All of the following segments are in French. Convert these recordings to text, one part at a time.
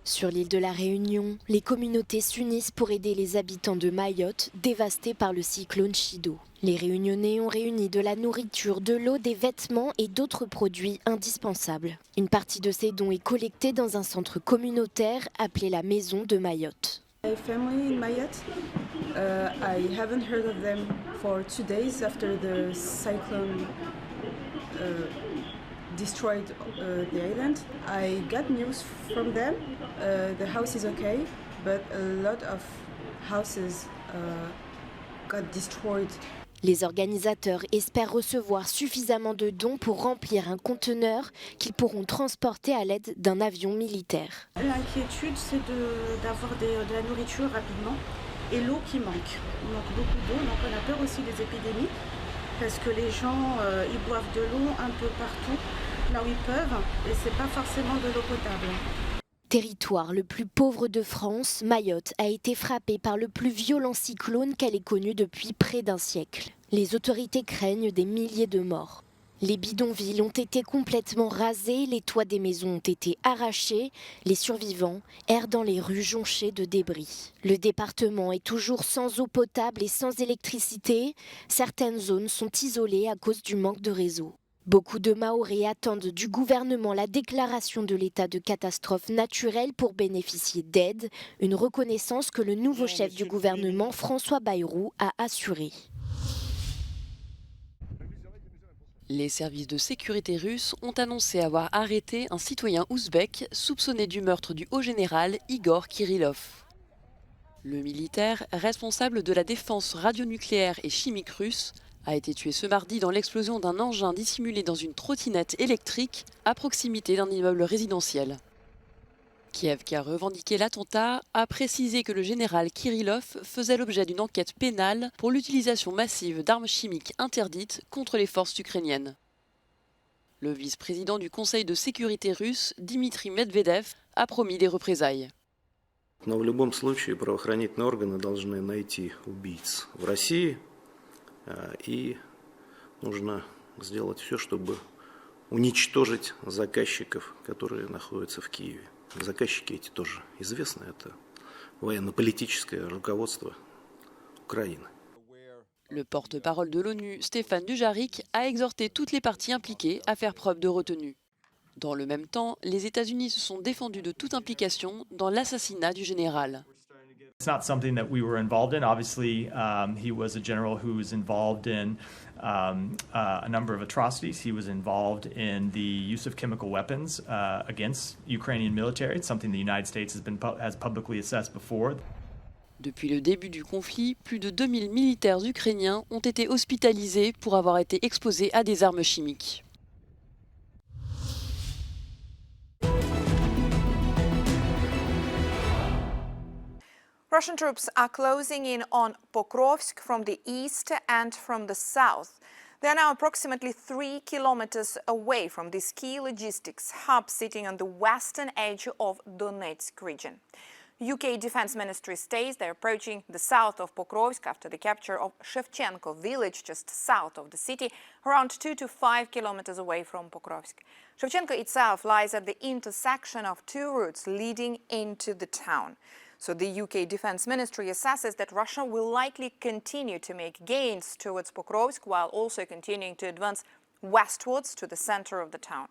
Sur l'île de la Réunion, les communautés s'unissent pour aider les habitants de Mayotte dévastés par le cyclone Chido. Les Réunionnais ont réuni de la nourriture, de l'eau, des vêtements et d'autres produits indispensables. Une partie de ces dons est collectée dans un centre communautaire appelé la Maison de Mayotte. My family in Mayotte, I haven't heard of them for 2 days after the cyclone destroyed the island. I got news from them. The house is okay, but a lot of houses got destroyed. Les organisateurs espèrent recevoir suffisamment de dons pour remplir un conteneur qu'ils pourront transporter à l'aide d'un avion militaire. L'inquiétude, c'est d'avoir de la nourriture rapidement et l'eau qui manque. Il manque beaucoup d'eau, donc on a peur aussi des épidémies parce que les gens ils boivent de l'eau un peu partout, là où ils peuvent, et c'est pas forcément de l'eau potable. Territoire le plus pauvre de France, Mayotte a été frappée par le plus violent cyclone qu'elle ait connu depuis près d'un siècle. Les autorités craignent des milliers de morts. Les bidonvilles ont été complètement rasés, les toits des maisons ont été arrachés, les survivants errent dans les rues jonchées de débris. Le département est toujours sans eau potable et sans électricité. Certaines zones sont isolées à cause du manque de réseau. Beaucoup de Mahorais attendent du gouvernement la déclaration de l'état de catastrophe naturelle pour bénéficier d'aide, une reconnaissance que le nouveau chef du gouvernement, François Bayrou, a assurée. Les services de sécurité russes ont annoncé avoir arrêté un citoyen ouzbek soupçonné du meurtre du haut général Igor Kirillov. Le militaire, responsable de la défense radionucléaire et chimique russe, a été tué ce mardi dans l'explosion d'un engin dissimulé dans une trottinette électrique à proximité d'un immeuble résidentiel. Kiev, qui a revendiqué l'attentat, a précisé que le général Kirillov faisait l'objet d'une enquête pénale pour l'utilisation massive d'armes chimiques interdites contre les forces ukrainiennes. Le vice-président du Conseil de sécurité russe, Dmitri Medvedev, a promis des représailles. Но в любом случае правоохранительные органы должны найти убийц в России, и нужно сделать все, чтобы уничтожить заказчиков, которые находятся в Киеве. Заказчики эти тоже известны, это военно-политическое руководство Украины. Le porte-parole de l'ONU, Stéphane Dujarric, a exhorté toutes les parties impliquées à faire preuve de retenue. Dans le même temps, les États-Unis se sont défendus de toute implication dans l'assassinat du général. It's not something that we were involved in. Obviously, he was a general who was involved in a number of atrocities. He was involved in the use of chemical weapons against Ukrainian military. It's something the United States has publicly assessed before. Depuis le début du conflit, plus de 2000 militaires ukrainiens ont été hospitalisés pour avoir été exposés à des armes chimiques. Russian troops are closing in on Pokrovsk from the east and from the south. They are now approximately 3 kilometers away from this key logistics hub sitting on the western edge of Donetsk region. UK Defense Ministry states they're approaching the south of Pokrovsk after the capture of Shevchenko village just south of the city, around 2 to 5 kilometers away from Pokrovsk. Shevchenko itself lies at the intersection of two routes leading into the town. So the UK Defense Ministry assesses that Russia will likely continue to make gains towards Pokrovsk while also continuing to advance westwards to the center of the town.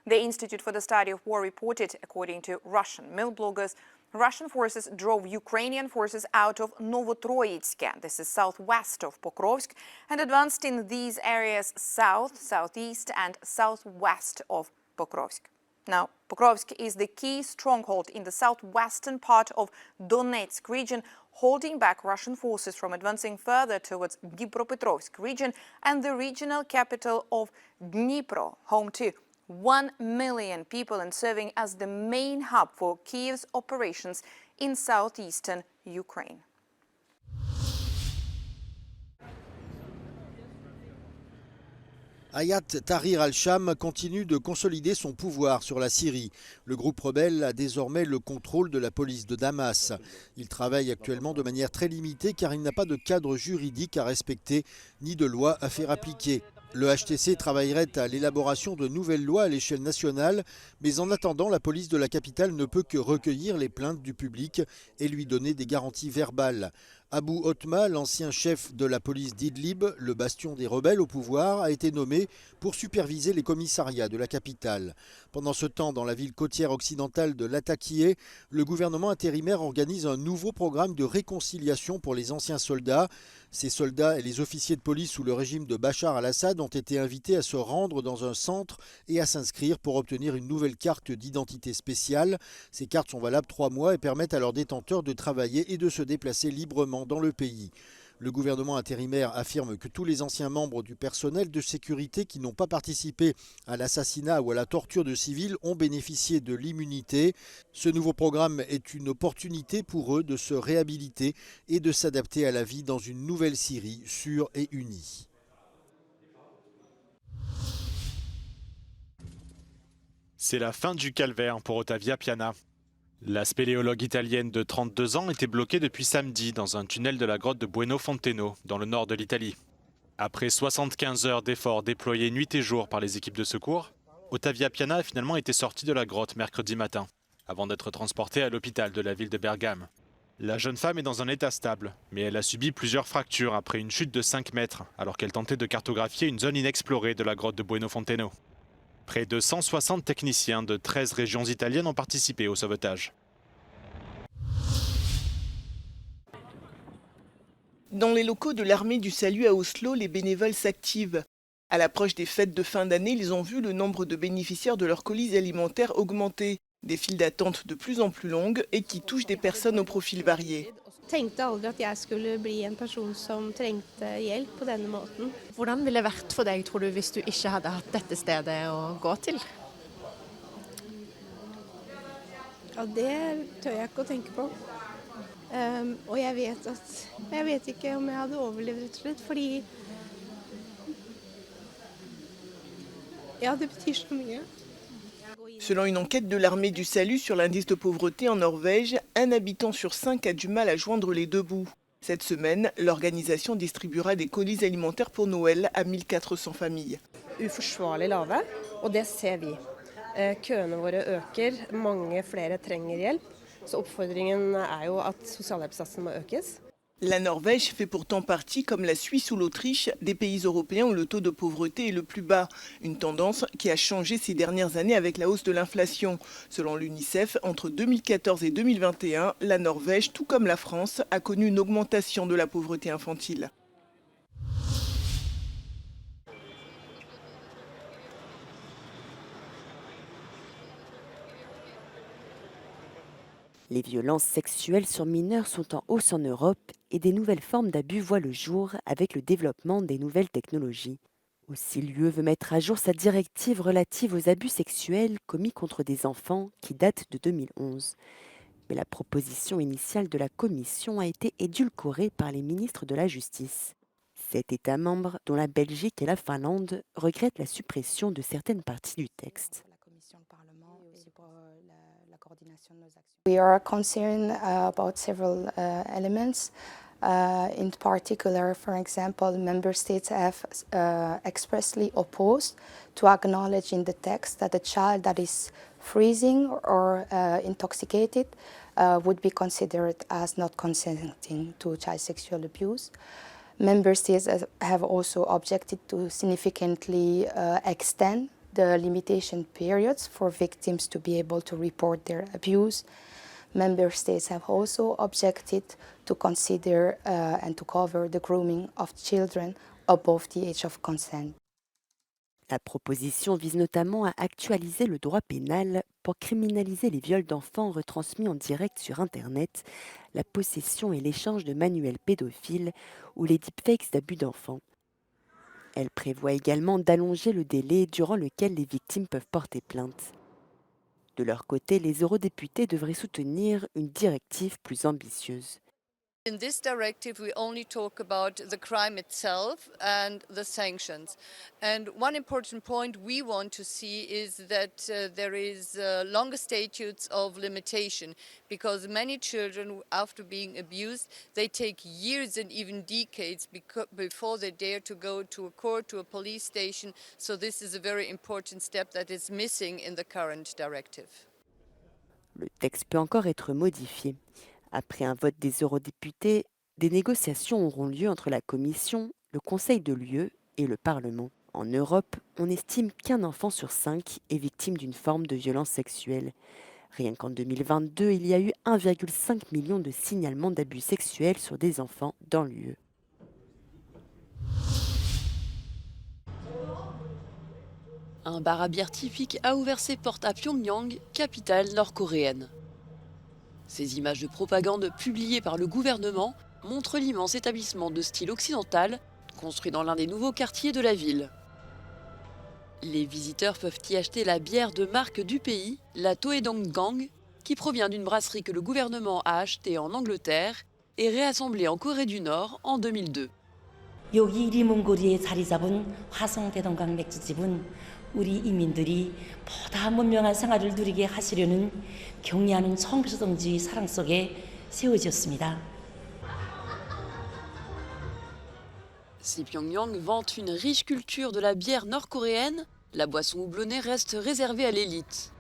The Institute for the Study of War reported, according to Russian mill bloggers, Russian forces drove Ukrainian forces out of Novotroitsk, this is southwest of Pokrovsk, and advanced in these areas south, southeast and southwest of Pokrovsk. Now, Pokrovsk is the key stronghold in the southwestern part of Donetsk region, holding back Russian forces from advancing further towards Dnipropetrovsk region and the regional capital of Dnipro, home to 1 million people and serving as the main hub for Kyiv's operations in southeastern Ukraine. Hayat Tahrir al-Sham continue de consolider son pouvoir sur la Syrie. Le groupe rebelle a désormais le contrôle de la police de Damas. Il travaille actuellement de manière très limitée car il n'a pas de cadre juridique à respecter ni de loi à faire appliquer. Le HTC travaillerait à l'élaboration de nouvelles lois à l'échelle nationale, mais en attendant, la police de la capitale ne peut que recueillir les plaintes du public et lui donner des garanties verbales. Abu Otma, l'ancien chef de la police d'Idlib, le bastion des rebelles au pouvoir, a été nommé pour superviser les commissariats de la capitale. Pendant ce temps, dans la ville côtière occidentale de Latakié, le gouvernement intérimaire organise un nouveau programme de réconciliation pour les anciens soldats. Ces soldats et les officiers de police sous le régime de Bachar al-Assad ont été invités à se rendre dans un centre et à s'inscrire pour obtenir une nouvelle carte d'identité spéciale. Ces cartes sont valables 3 mois et permettent à leurs détenteurs de travailler et de se déplacer librement dans le pays. Le gouvernement intérimaire affirme que tous les anciens membres du personnel de sécurité qui n'ont pas participé à l'assassinat ou à la torture de civils ont bénéficié de l'immunité. Ce nouveau programme est une opportunité pour eux de se réhabiliter et de s'adapter à la vie dans une nouvelle Syrie sûre et unie. C'est la fin du calvaire pour Ottavia Piana. La spéléologue italienne de 32 ans était bloquée depuis samedi dans un tunnel de la grotte de Bueno Fonteno, dans le nord de l'Italie. Après 75 heures d'efforts déployés nuit et jour par les équipes de secours, Ottavia Piana a finalement été sortie de la grotte mercredi matin, avant d'être transportée à l'hôpital de la ville de Bergame. La jeune femme est dans un état stable, mais elle a subi plusieurs fractures après une chute de 5 mètres, alors qu'elle tentait de cartographier une zone inexplorée de la grotte de Bueno Fonteno. Près de 160 techniciens de 13 régions italiennes ont participé au sauvetage. Dans les locaux de l'armée du salut à Oslo, les bénévoles s'activent. À l'approche des fêtes de fin d'année, ils ont vu le nombre de bénéficiaires de leurs colis alimentaires augmenter. Des files d'attente de plus en plus longues et qui touchent des personnes aux profils variés. Tenkte aldri at jeg skulle bli en person som trengte hjelp på denne måten. Hvordan ville det vært for deg, tror du, hvis du ikke hadde hatt dette stedet å gå til? Ja, det tør jeg ikke å tenke på. Og jeg vet ikke om jeg hadde overlevd, rett og slett, fordi ja, det betyr så mye. Selon une enquête de l'armée du salut sur l'indice de pauvreté en Norvège, 1 habitant sur 5 a du mal à joindre les deux bouts. Cette semaine, l'organisation distribuera des colis alimentaires pour Noël à 1400 familles. Uforsvarlig lave, og det ser vi. Køene våre øker, mange flere trenger hjelp, så oppfordringen er jo at sosialhjelpssatsen må økes. La Norvège fait pourtant partie, comme la Suisse ou l'Autriche, des pays européens où le taux de pauvreté est le plus bas. Une tendance qui a changé ces dernières années avec la hausse de l'inflation. Selon l'UNICEF, entre 2014 et 2021, la Norvège, tout comme la France, a connu une augmentation de la pauvreté infantile. Les violences sexuelles sur mineurs sont en hausse en Europe et des nouvelles formes d'abus voient le jour avec le développement des nouvelles technologies. Aussi, l'UE veut mettre à jour sa directive relative aux abus sexuels commis contre des enfants qui date de 2011. Mais la proposition initiale de la Commission a été édulcorée par les ministres de la Justice. 7 États membres, dont la Belgique et la Finlande, regrettent la suppression de certaines parties du texte. We are concerned about several elements. In particular, for example, member states have expressly opposed to acknowledge in the text that a child that is freezing or intoxicated would be considered as not consenting to child sexual abuse. Member states have also objected to significantly extend the limitation periods for victims to be able to report their abuse. Member states have also objected to consider and to cover the grooming of children above the age of consent. La proposition vise notamment à actualiser le droit pénal pour criminaliser les viols d'enfants retransmis en direct sur Internet, la possession et l'échange de manuels pédophiles ou les deepfakes d'abus d'enfants. Elle prévoit également d'allonger le délai durant lequel les victimes peuvent porter plainte. De leur côté, les eurodéputés devraient soutenir une directive plus ambitieuse. In this directive, we only talk about the crime itself and the sanctions. And one important point we want to see is that there is longer statutes of limitation, because many children, after being abused, they take years and even decades before they dare to go to a court, to a police station. So this is a very important step that is missing in the current directive. Le texte peut encore être modifié. Après un vote des eurodéputés, des négociations auront lieu entre la Commission, le Conseil de l'UE et le Parlement. En Europe, on estime qu'un enfant sur 5 est victime d'une forme de violence sexuelle. Rien qu'en 2022, il y a eu 1,5 million de signalements d'abus sexuels sur des enfants dans l'UE. Un bar à bière typique a ouvert ses portes à Pyongyang, capitale nord-coréenne. Ces images de propagande publiées par le gouvernement montrent l'immense établissement de style occidental, construit dans l'un des nouveaux quartiers de la ville. Les visiteurs peuvent y acheter la bière de marque du pays, la Toedeonggang, qui provient d'une brasserie que le gouvernement a achetée en Angleterre et réassemblée en Corée du Nord en 2002. 여기 리몬고리에 자리 잡은 화성대동강 맥주집은 우리 이민들이 보다 문명한 생활을 누리게 하시려는 경의하는 청소동지의 사랑 속에 세워졌습니다. Si Pyongyang vante une riche culture de la bière nord-coréenne, la boisson houblonnée reste réservée à l'élite.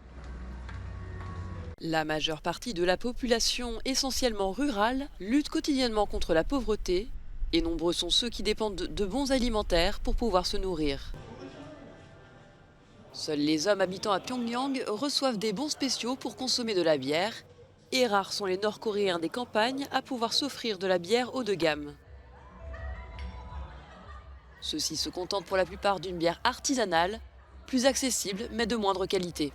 La majeure partie de la population, essentiellement rurale, lutte quotidiennement contre la pauvreté, et nombreux sont ceux qui dépendent de bons alimentaires pour pouvoir se nourrir. Seuls les hommes habitant à Pyongyang reçoivent des bons spéciaux pour consommer de la bière, et rares sont les Nord-Coréens des campagnes à pouvoir s'offrir de la bière haut de gamme. Ceux-ci se contentent pour la plupart d'une bière artisanale, plus accessible mais de moindre qualité.